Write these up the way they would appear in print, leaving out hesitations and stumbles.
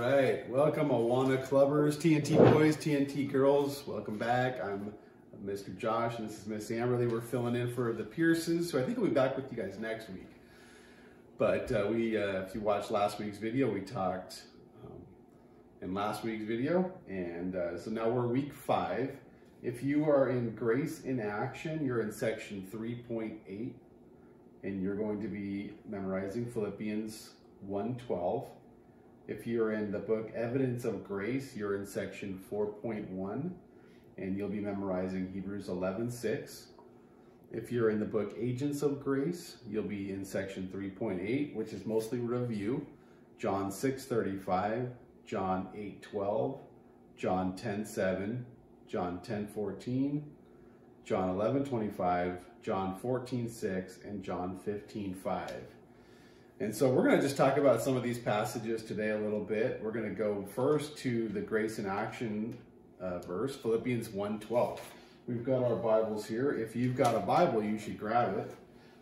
right, welcome AWANA Clubbers, T&T boys, T&T girls. Welcome back. I'm Mr. Josh, and this is Miss Amberly. We're filling in for the Pierces, so I think we'll be back with you guys next week. But if you watched last week's video, we talked in last week's video, and so now we're week 5. If you are in Grace in Action, you're in section 3.8, and you're going to be memorizing Philippians 1:12. If you're in the book Evidence of Grace, you're in section 4.1, and you'll be memorizing Hebrews 11:6. If you're in the book Agents of Grace, you'll be in section 3.8, which is mostly review. John 6:35, John 8:12, John 10:7, John 10:14, John 11:25, John 14:6, and John 15:5. And so we're going to just talk about some of these passages today a little bit. We're going to go first to the Grace in Action verse, Philippians 1:12. We've got our Bibles here. If you've got a Bible, you should grab it.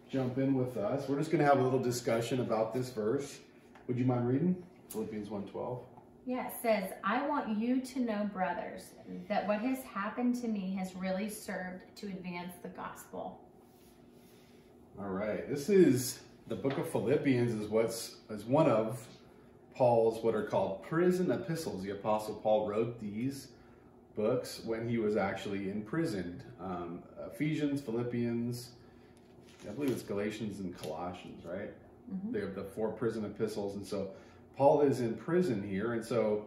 Jump in with us. We're just going to have a little discussion about this verse. Would you mind reading? Philippians 1:12. Yeah, it says, I want you to know, brothers, that what has happened to me has really served to advance the gospel. All right. This is the book of Philippians is one of Paul's what are called prison epistles. The Apostle Paul wrote these books when he was actually imprisoned. Ephesians, Philippians, I believe it's Galatians and Colossians, right? Mm-hmm. They're the 4 prison epistles. And so Paul is in prison here. And so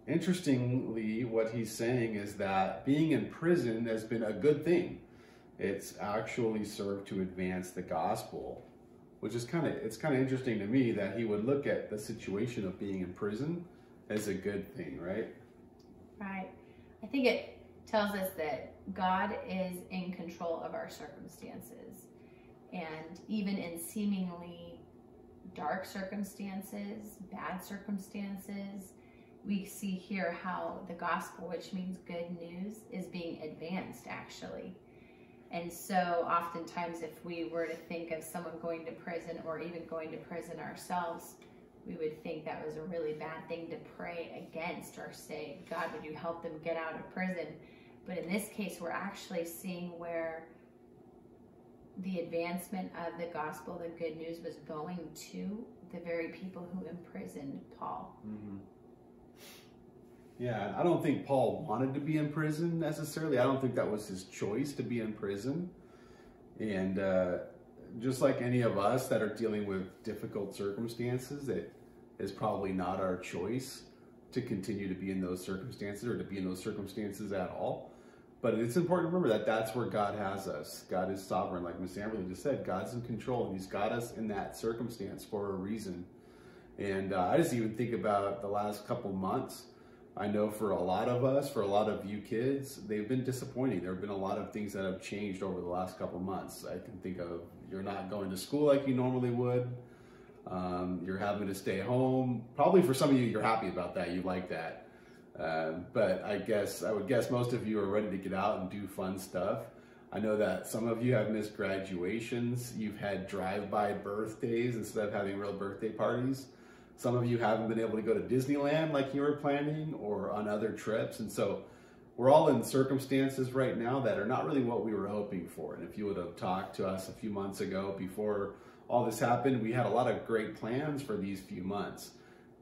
interestingly, what he's saying is that being in prison has been a good thing. It's actually served to advance the gospel, which is kind of interesting to me that he would look at the situation of being in prison as a good thing, right? Right. I think it tells us that God is in control of our circumstances. And even in seemingly dark circumstances, bad circumstances, we see here how the gospel, which means good news, is being advanced actually. And so oftentimes if we were to think of someone going to prison or even going to prison ourselves, we would think that was a really bad thing to pray against or say, God, would you help them get out of prison? But in this case, we're actually seeing where the advancement of the gospel, the good news, was going to the very people who imprisoned Paul. Mm-hmm. Yeah, I don't think Paul wanted to be in prison necessarily. I don't think that was his choice to be in prison. And just like any of us that are dealing with difficult circumstances, it is probably not our choice to continue to be in those circumstances or to be in those circumstances at all. But it's important to remember that that's where God has us. God is sovereign, like Miss Amberly just said. God's in control, and He's got us in that circumstance for a reason. And I just even think about the last couple months. I know for a lot of us, for a lot of you kids, they've been disappointing. There have been a lot of things that have changed over the last couple months. I can think of you're not going to school like you normally would. You're having to stay home. Probably for some of you, you're happy about that. You like that. But I would guess most of you are ready to get out and do fun stuff. I know that some of you have missed graduations. You've had drive-by birthdays instead of having real birthday parties. Some of you haven't been able to go to Disneyland like you were planning or on other trips. And so we're all in circumstances right now that are not really what we were hoping for. And if you would have talked to us a few months ago before all this happened, we had a lot of great plans for these few months.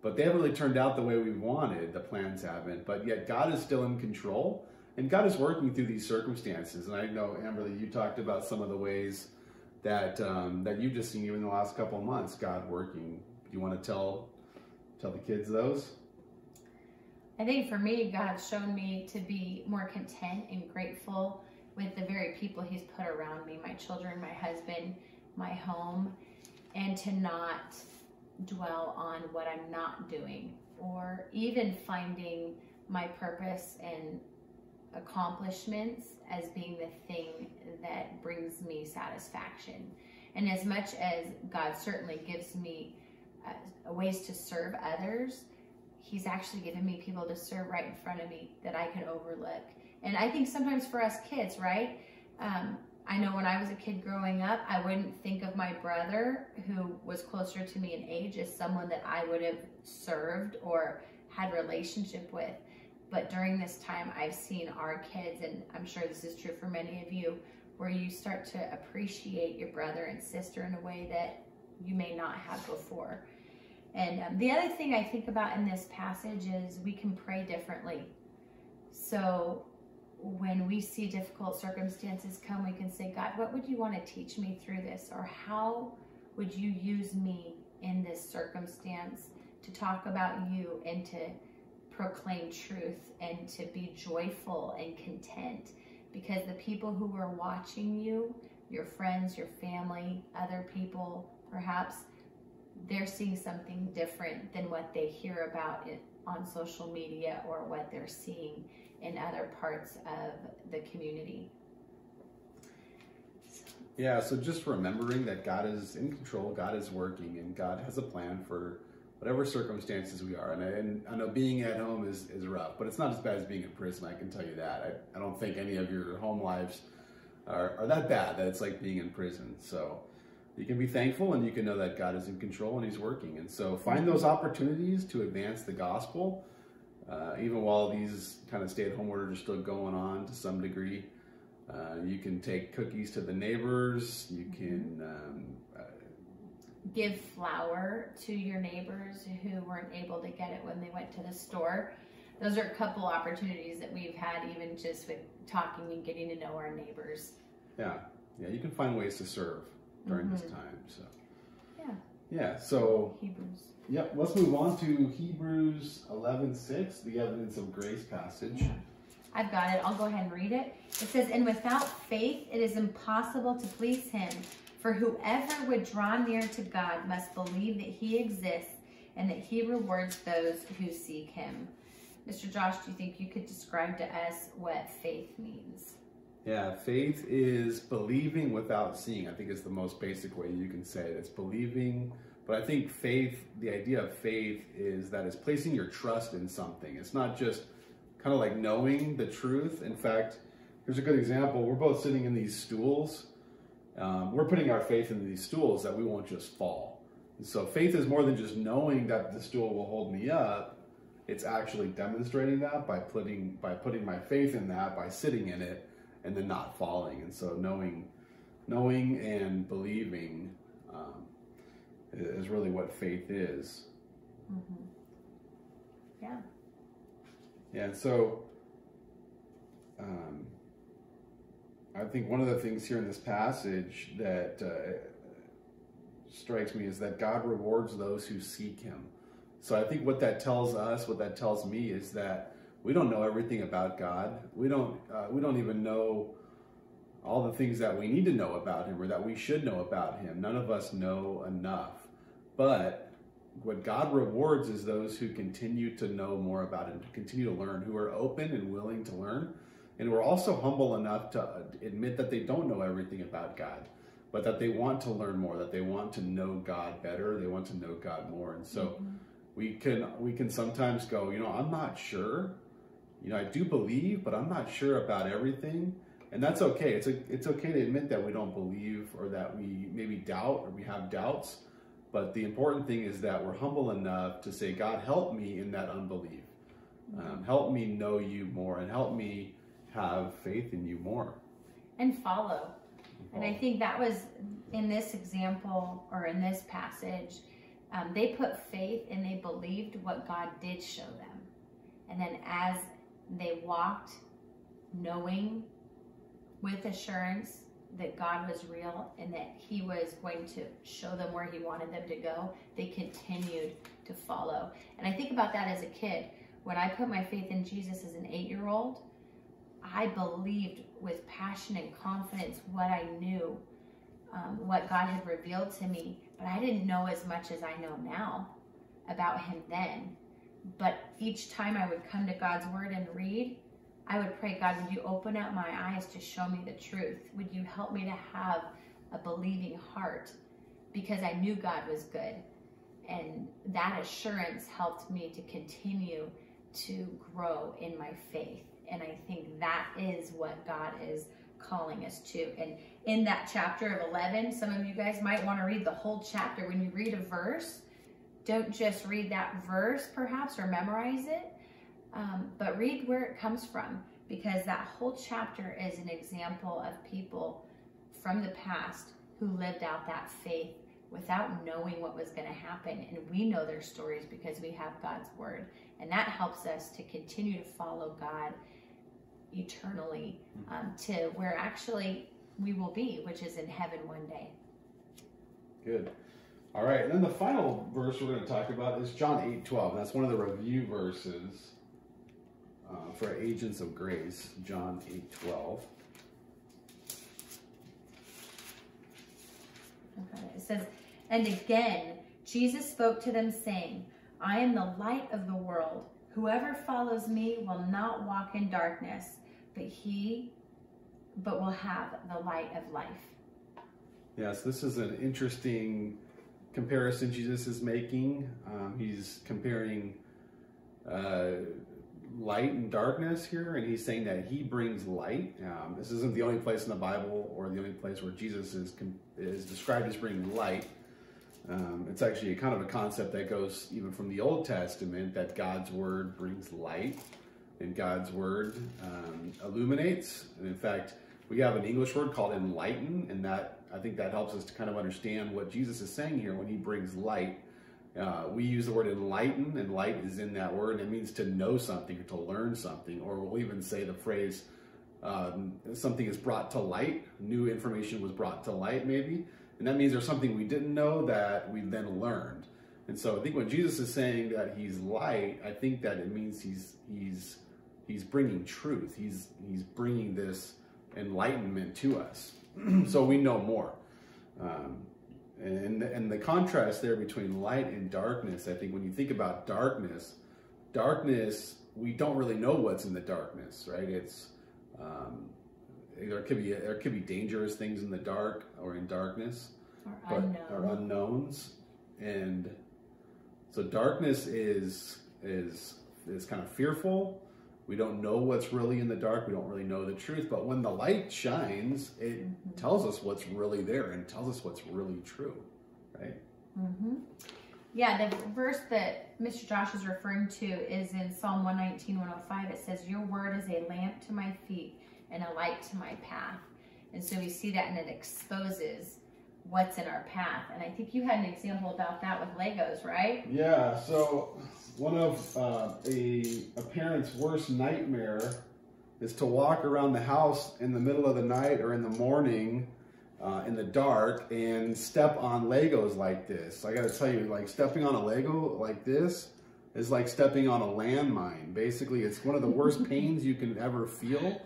But they haven't really turned out the way we wanted. The plans haven't. But yet God is still in control. And God is working through these circumstances. And I know, Amberly, you talked about some of the ways that that you've just seen even in the last couple of months, God working. Do you want to tell the kids those? I think for me, God's shown me to be more content and grateful with the very people He's put around me, my children, my husband, my home, and to not dwell on what I'm not doing, or even finding my purpose and accomplishments as being the thing that brings me satisfaction. And as much as God certainly gives me ways to serve others, He's actually given me people to serve right in front of me that I can overlook. And I think sometimes for us kids, right? I know when I was a kid growing up, I wouldn't think of my brother, who was closer to me in age, as someone that I would have served or had relationship with. But during this time, I've seen our kids, and I'm sure this is true for many of you, where you start to appreciate your brother and sister in a way that you may not have before. And the other thing I think about in this passage is we can pray differently. So when we see difficult circumstances come, we can say, God, what would you want to teach me through this? Or how would you use me in this circumstance to talk about you and to proclaim truth and to be joyful and content? Because the people who are watching you, your friends, your family, other people, perhaps, they're seeing something different than what they hear about it on social media or what they're seeing in other parts of the community. Yeah, so just remembering that God is in control, God is working, and God has a plan for whatever circumstances we are. And I know being at home is rough, but it's not as bad as being in prison, I can tell you that. I don't think any of your home lives are that bad, that it's like being in prison. So you can be thankful, and you can know that God is in control and He's working. And so find those opportunities to advance the gospel, even while these kind of stay-at-home orders are still going on to some degree. You can take cookies to the neighbors. You can give flour to your neighbors who weren't able to get it when they went to the store. Those are a couple opportunities that we've had, even just with talking and getting to know our neighbors. Yeah, you can find ways to serve during this time. So so Hebrews. Yep, let's move on to Hebrews 11:6, the evidence of grace passage. Yeah. I've got it. I'll go ahead and read it. It says, "And without faith it is impossible to please Him. For whoever would draw near to God must believe that He exists and that He rewards those who seek Him." Mr. Josh, do you think you could describe to us what faith means? Yeah, faith is believing without seeing. I think it's the most basic way you can say it. It's believing, but I think faith, the idea of faith is that it's placing your trust in something. It's not just kind of like knowing the truth. In fact, here's a good example. We're both sitting in these stools. We're putting our faith in these stools that we won't just fall. And so faith is more than just knowing that the stool will hold me up. It's actually demonstrating that by putting my faith in that, by sitting in it, and then not falling. And so knowing and believing is really what faith is. Mm-hmm. Yeah. Yeah, and so I think one of the things here in this passage that strikes me is that God rewards those who seek Him. So I think what that tells us, what that tells me, is that we don't know everything about God. We don't even know all the things that we need to know about Him or that we should know about Him. None of us know enough. But what God rewards is those who continue to know more about Him, to continue to learn, who are open and willing to learn, and who are also humble enough to admit that they don't know everything about God, but that they want to learn more, that they want to know God better, they want to know God more. And so we can sometimes go, I'm not sure. I do believe, but I'm not sure about everything. And that's okay. It's okay to admit that we don't believe, or that we maybe doubt, or we have doubts. But the important thing is that we're humble enough to say, God, help me in that unbelief. Help me know you more, and help me have faith in you more. And follow. And I think that was in this example, or in this passage, they put faith and they believed what God did show them. And then as they walked, knowing with assurance that God was real and that He was going to show them where He wanted them to go, they continued to follow. And I think about that as a kid. When I put my faith in Jesus as an 8-year-old, I believed with passion and confidence what I knew, what God had revealed to me. But I didn't know as much as I know now about Him then. But each time I would come to God's Word and read, I would pray, God, would you open up my eyes to show me the truth? Would you help me to have a believing heart? Because I knew God was good. And that assurance helped me to continue to grow in my faith. And I think that is what God is calling us to. And in that chapter of 11, some of you guys might want to read the whole chapter. When you read a verse, don't just read that verse perhaps or memorize it, but read where it comes from, because that whole chapter is an example of people from the past who lived out that faith without knowing what was going to happen. And we know their stories because we have God's word. And that helps us to continue to follow God eternally, to where actually we will be, which is in heaven one day. Good. All right. And then the final verse we're going to talk about is John 8:12. That's one of the review verses for Agents of Grace, John 8:12. Okay. It says, "And again, Jesus spoke to them, saying, I am the light of the world. Whoever follows me will not walk in darkness, but will have the light of life." Yes, this is an interesting comparison Jesus is making. He's comparing light and darkness here, and he's saying that he brings light. This isn't the only place in the Bible or the only place where Jesus is described as bringing light. It's actually kind of a concept that goes even from the Old Testament, that God's word brings light and God's word illuminates. And in fact, we have an English word called enlighten, and that I think that helps us to kind of understand what Jesus is saying here when he brings light. We use the word enlighten, and light is in that word, and it means to know something or to learn something, or we'll even say the phrase something is brought to light, new information was brought to light maybe. And that means there's something we didn't know that we then learned. And so I think when Jesus is saying that he's light, I think that it means he's bringing truth. He's bringing this enlightenment to us, so we know more. And the contrast there between light and darkness, I think when you think about darkness, we don't really know what's in the darkness, right? It's there could be dangerous things in the dark or in darkness, or unknowns, and so darkness is kind of fearful. We don't know what's really in the dark. We don't really know the truth. But when the light shines, it tells us what's really there and tells us what's really true, right? Yeah, the verse that Mr. Josh is referring to is in Psalm 119:105. It says, "Your word is a lamp to my feet and a light to my path." And so we see that, and it exposes what's in our path. And I think you had an example about that with Legos, right? Yeah, so one of a parent's worst nightmare is to walk around the house in the middle of the night or in the morning in the dark and step on Legos like this. I gotta tell you, like stepping on a Lego like this is like stepping on a landmine. Basically, it's one of the worst pains you can ever feel,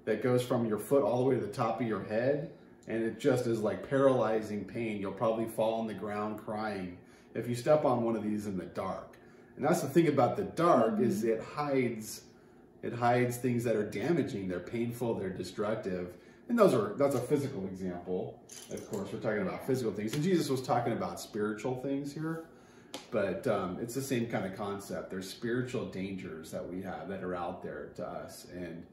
that goes from your foot all the way to the top of your head, and it just is like paralyzing pain. You'll probably fall on the ground crying if you step on one of these in the dark. And that's the thing about the dark, is it hides things that are damaging, they're painful, they're destructive. And that's a physical example. Of course, we're talking about physical things. And Jesus was talking about spiritual things here. But it's the same kind of concept. There's spiritual dangers that we have that are out there to us. And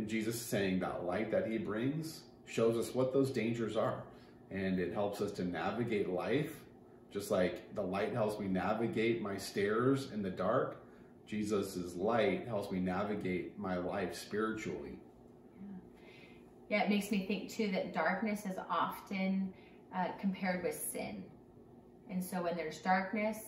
Jesus is saying that light that he brings shows us what those dangers are. And it helps us to navigate life. Just like the light helps me navigate my stairs in the dark, Jesus' light helps me navigate my life spiritually. Yeah, it makes me think too that darkness is often compared with sin. And so when there's darkness,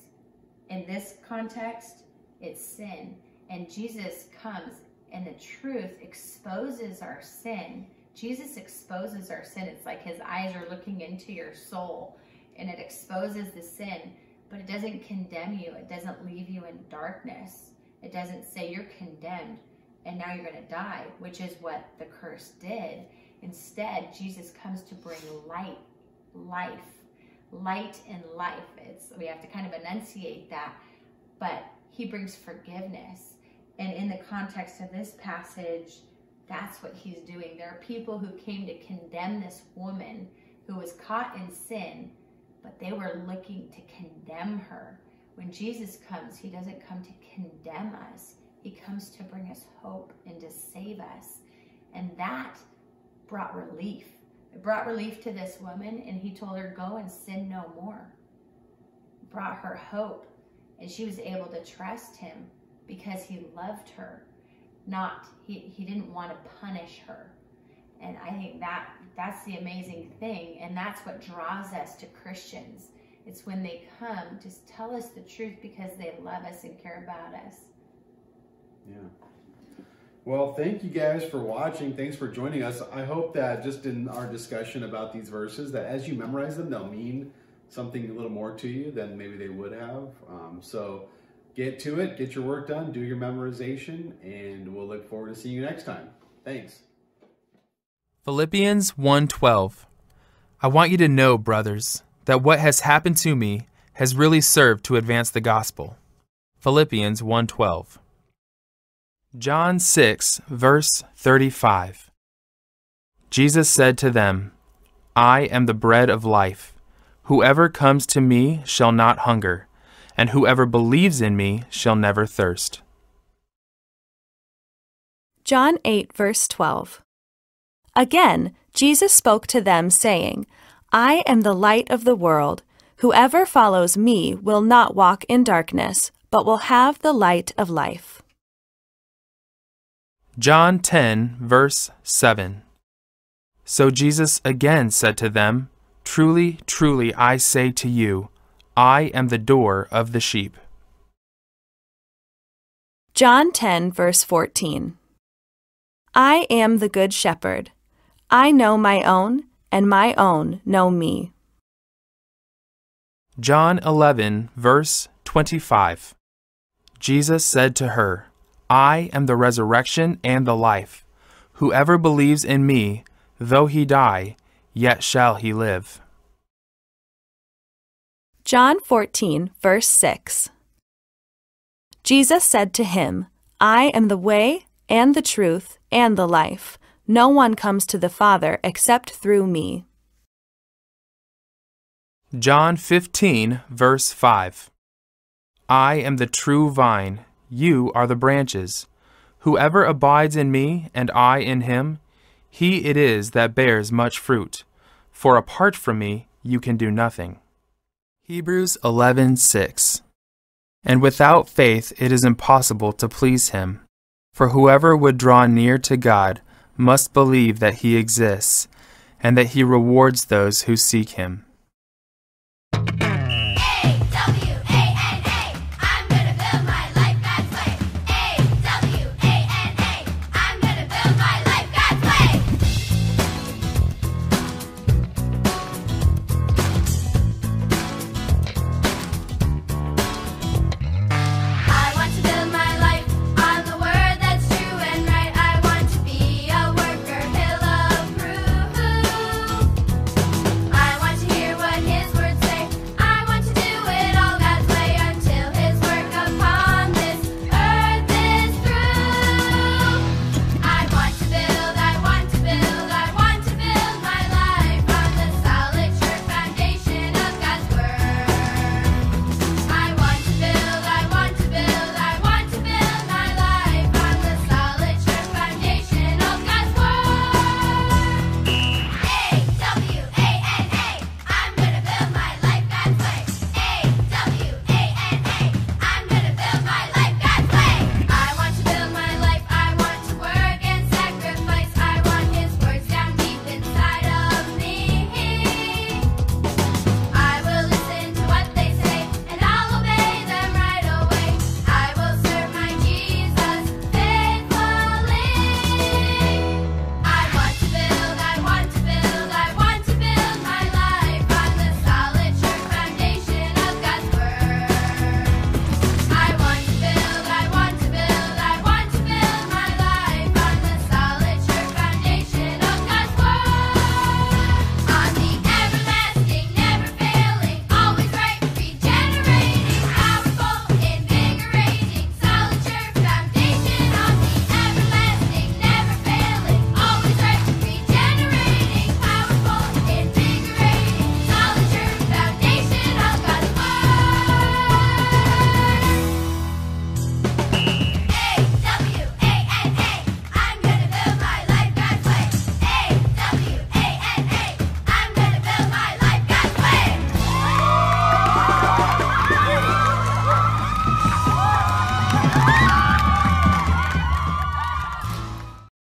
in this context, it's sin. And Jesus comes, and the truth exposes our sin. Jesus exposes our sin. It's like his eyes are looking into your soul, and it exposes the sin, but it doesn't condemn you. It doesn't leave you in darkness. It doesn't say you're condemned and now you're going to die, which is what the curse did. Instead, Jesus comes to bring light and life. We have to kind of enunciate that, but he brings forgiveness. And in the context of this passage, that's what he's doing. There are people who came to condemn this woman who was caught in sin, but they were looking to condemn her. When Jesus comes, he doesn't come to condemn us. He comes to bring us hope and to save us. And that brought relief. It brought relief to this woman, and he told her, go and sin no more. It brought her hope, and she was able to trust him because he loved her. He didn't want to punish her. And I think that's the amazing thing, and that's what draws us to Christians. It's when they come to tell us the truth because they love us and care about us. Yeah. Well, thank you guys for watching. Thanks for joining us. I hope that just in our discussion about these verses, that as you memorize them, they'll mean something a little more to you than maybe they would have. So get to it, get your work done, do your memorization, and we'll look forward to seeing you next time. Thanks. Philippians 1:12. I want you to know, brothers, that what has happened to me has really served to advance the gospel. Philippians 1:12. John 6, verse 35. Jesus said to them, I am the bread of life. Whoever comes to me shall not hunger, and whoever believes in me shall never thirst. John 8, verse 12. Again, Jesus spoke to them, saying, I am the light of the world. Whoever follows me will not walk in darkness, but will have the light of life. John 10, verse 7. So Jesus again said to them, Truly, truly, I say to you, I am the door of the sheep. John 10, verse 14. I am the good shepherd. I know my own, and my own know me. John 11, verse 25. Jesus said to her, I am the resurrection and the life. Whoever believes in me, though he die, yet shall he live. John 14, verse 6. Jesus said to him, I am the way, and the truth, and the life. No one comes to the Father except through me. John 15, verse 5. I am the true vine, you are the branches. Whoever abides in me, and I in him, he it is that bears much fruit. For apart from me, you can do nothing. Hebrews 11:6. And without faith it is impossible to please him. For whoever would draw near to God must believe that he exists, and that he rewards those who seek him.